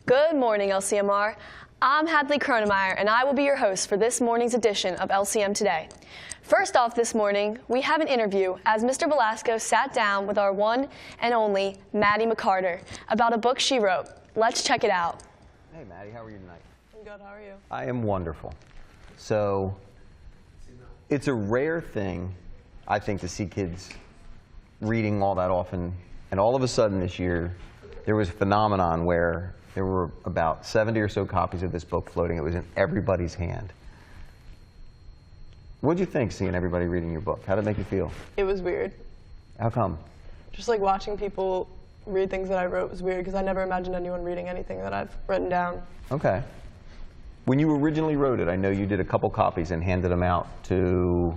Good morning, LCMR. I'm Hadley Kronemeyer, and I will be your host for this morning's edition of LCM Today. First off this morning, we have an interview as Mr. Velasco sat down with our one and only Maddie McCarter about a book she wrote. Let's check it out. Hey, Maddie, how are you tonight? I'm good. How are you? I am wonderful. So, it's a rare thing, I think, to see kids reading all that often. And all of a sudden this year, there was a phenomenon where there were about 70 or so copies of this book floating. It was in everybody's hand. What did you think, seeing everybody reading your book? How did it make you feel? It was weird. How come? Just like watching people read things that I wrote was weird because I never imagined anyone reading anything that I've written down. Okay. When you originally wrote it, I know you did a couple copies and handed them out to,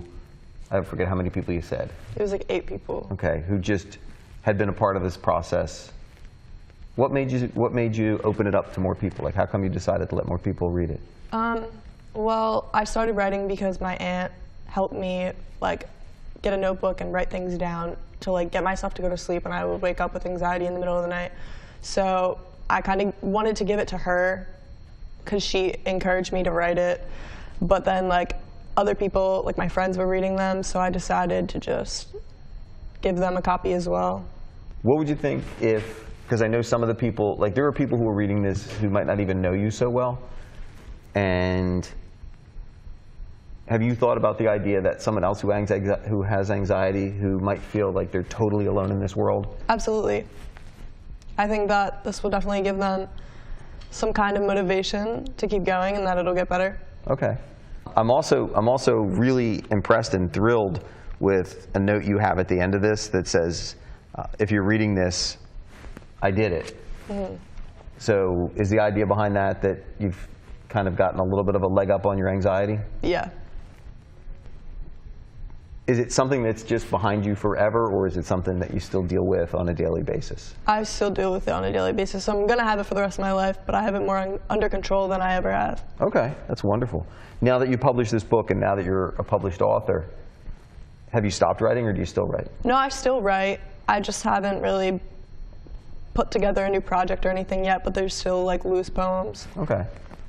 I forget how many people you said. It was like 8 people. Okay, who just had been a part of this process. What made you open it up to more people? Like, how come you decided to let more people read it? Well, I started writing because my aunt helped me like get a notebook and write things down to like get myself to go to sleep, and I would wake up with anxiety in the middle of the night. So I kind of wanted to give it to her because she encouraged me to write it. But then like other people, like my friends, were reading them, so I decided to just give them a copy as well. What would you think if, because I know some of the people, like there are people who are reading this who might not even know you so well, and have you thought about the idea that someone else who has anxiety, who might feel like they're totally alone in this world? Absolutely. I think that this will definitely give them some kind of motivation to keep going, and that it'll get better. Okay. I'm also really impressed and thrilled with a note you have at the end of this that says, if you're reading this, I did it. Mm-hmm. So is the idea behind that that you've kind of gotten a little bit of a leg up on your anxiety? Yeah. Is it something that's just behind you forever, or is it something that you still deal with on a daily basis? I still deal with it on a daily basis. So I'm going to have it for the rest of my life, but I have it more under control than I ever have. Okay, that's wonderful. Now that you published this book and now that you're a published author, have you stopped writing, or do you still write? No, I still write. I just haven't really put together a new project or anything yet, but there's still like loose poems. Okay.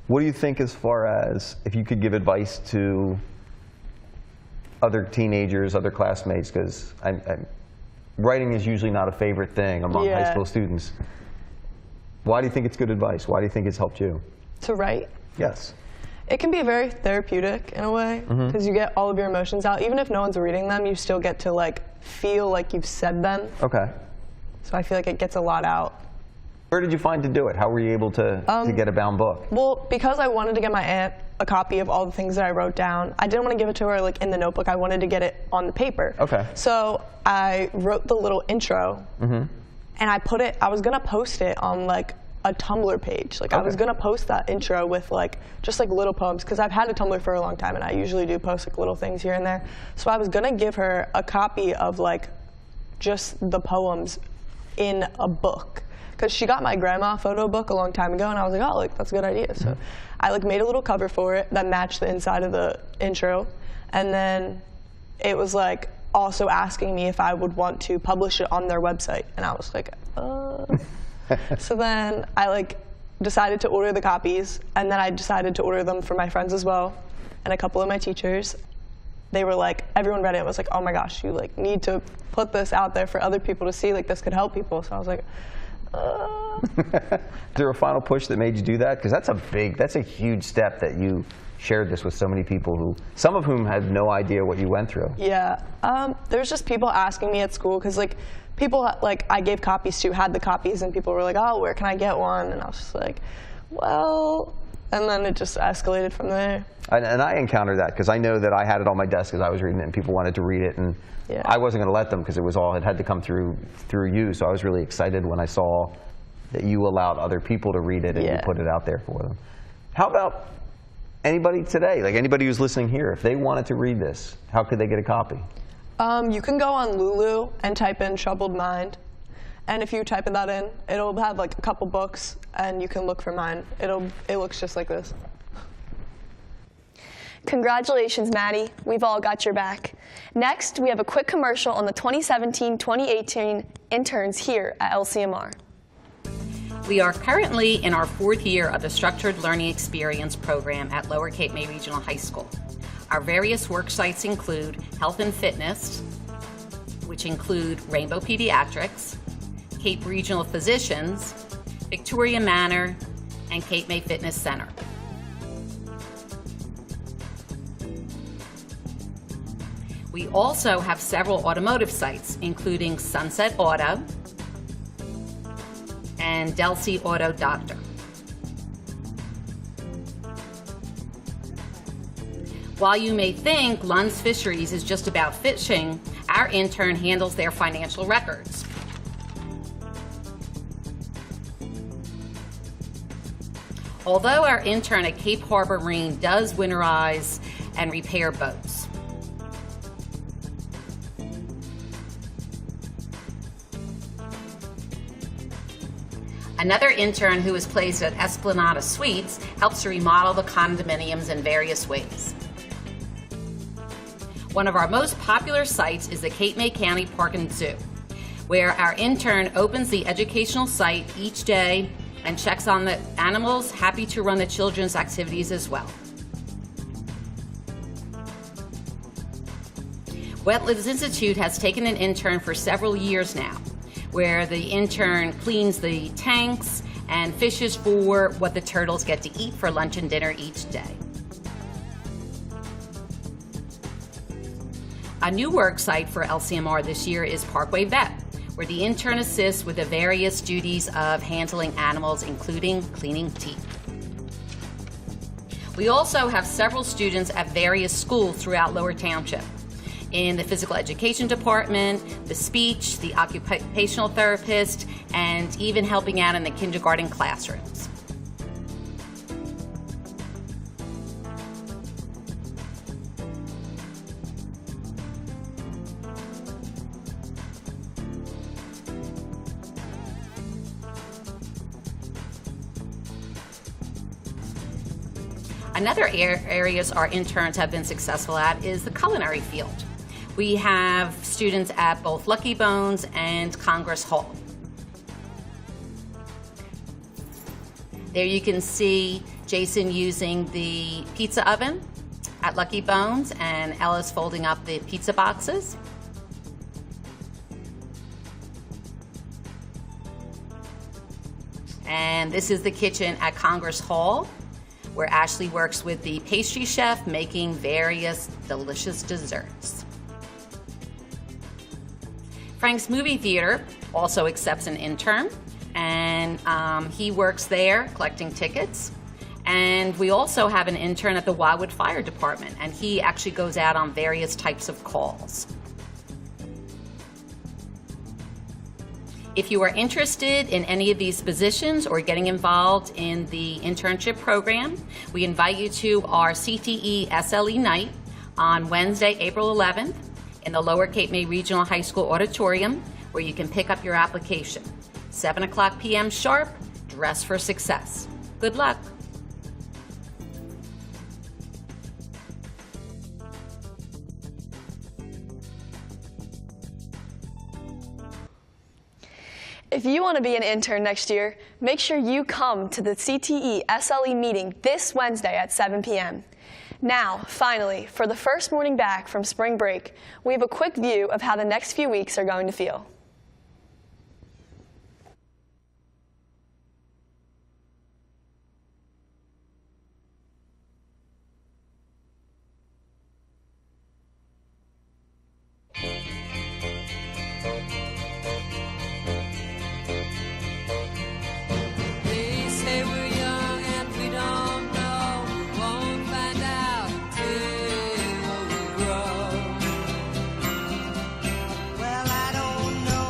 What do you think as far as if you could give advice to other teenagers, other classmates, because writing is usually not a favorite thing among high school students. Why do you think it's good advice? Why do you think it's helped you? To write? Yes. It can be very therapeutic in a way, because you get all of your emotions out. Even if no one's reading them, you still get to like feel like you've said them. Okay. So I feel like it gets a lot out. Where did you find to do it? How were you able to get a bound book? Well, because I wanted to get my aunt a copy of all the things that I wrote down, I didn't want to give it to her like in the notebook. I wanted to get it on the paper. Okay. So I wrote the little intro, and I was going to post it on like a Tumblr page. Like I was going to post that intro with like just like little poems, because I've had a Tumblr for a long time and I usually do post like little things here and there. So I was going to give her a copy of like just the poems in a book, because she got my grandma photo book a long time ago, and I was like, oh, like that's a good idea. So I like made a little cover for it that matched the inside of the intro, and then it was like also asking me if I would want to publish it on their website, and I was like, So then I like decided to order the copies, and then I decided to order them for my friends as well, and a couple of my teachers. They were like, everyone read it and was like, oh my gosh, you like need to put this out there for other people to see, like this could help people. So I was like, Is there a final push that made you do that? Because that's a huge step that you shared this with so many people who, some of whom had no idea what you went through. Yeah, there's just people asking me at school, because like people like I gave copies to had the copies, and people were like, oh, where can I get one? And I was just like, well, and then it just escalated from there. And I encountered that because I know that I had it on my desk as I was reading it, and people wanted to read it, and I wasn't going to let them because it had to come through you. So I was really excited when I saw that you allowed other people to read it and you put it out there for them. How about anybody today, like anybody who's listening here, if they wanted to read this, how could they get a copy? You can go on Lulu and type in Troubled Mind. And if you type that in, it'll have like a couple books, and you can look for mine. It looks just like this. Congratulations, Maddie. We've all got your back. Next, we have a quick commercial on the 2017-2018 interns here at LCMR. We are currently in our 4th year of the Structured Learning Experience program at Lower Cape May Regional High School. Our various work sites include health and fitness, which include Rainbow Pediatrics, Cape Regional Physicians, Victoria Manor, and Cape May Fitness Center. We also have several automotive sites, including Sunset Auto and Delcy Auto Doctor. While you may think Lund's Fisheries is just about fishing, our intern handles their financial records. Although our intern at Cape Harbor Marine does winterize and repair boats. Another intern who is placed at Esplanada Suites helps to remodel the condominiums in various ways. One of our most popular sites is the Cape May County Park and Zoo, where our intern opens the educational site each day and checks on the animals, happy to run the children's activities as well. Wetlands Institute has taken an intern for several years now, where the intern cleans the tanks and fishes for what the turtles get to eat for lunch and dinner each day. A new work site for LCMR this year is Parkway Vet, where the intern assists with the various duties of handling animals, including cleaning teeth. We also have several students at various schools throughout Lower Township. In the physical education department, the speech, the occupational therapist, and even helping out in the kindergarten classrooms. Another areas our interns have been successful at is the culinary field. We have students at both Lucky Bones and Congress Hall. There you can see Jason using the pizza oven at Lucky Bones and Ella's folding up the pizza boxes. And this is the kitchen at Congress Hall, where Ashley works with the pastry chef making various delicious desserts. Frank's Movie Theater also accepts an intern, and he works there collecting tickets. And we also have an intern at the Wildwood Fire Department, and he actually goes out on various types of calls. If you are interested in any of these positions or getting involved in the internship program, we invite you to our CTE SLE night on Wednesday, April 11th in the Lower Cape May Regional High School auditorium, where you can pick up your application. 7:00 p.m. sharp, dress for success. Good luck. If you want to be an intern next year, make sure you come to the CTE SLE meeting this Wednesday at 7 p.m. Now, finally, for the first morning back from spring break, we have a quick view of how the next few weeks are going to feel. Well, I don't know.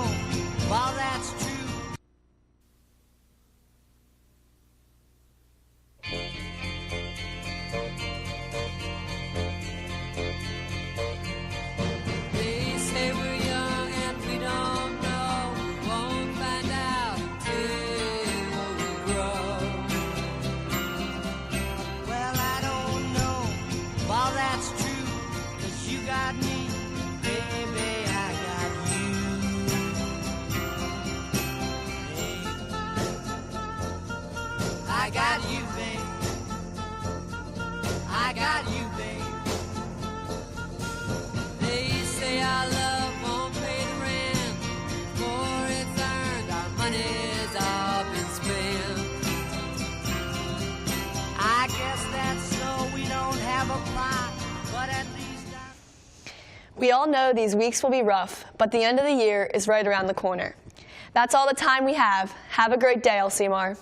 We all know these weeks will be rough, but the end of the year is right around the corner. That's all the time we have. Have a great day, LCMR.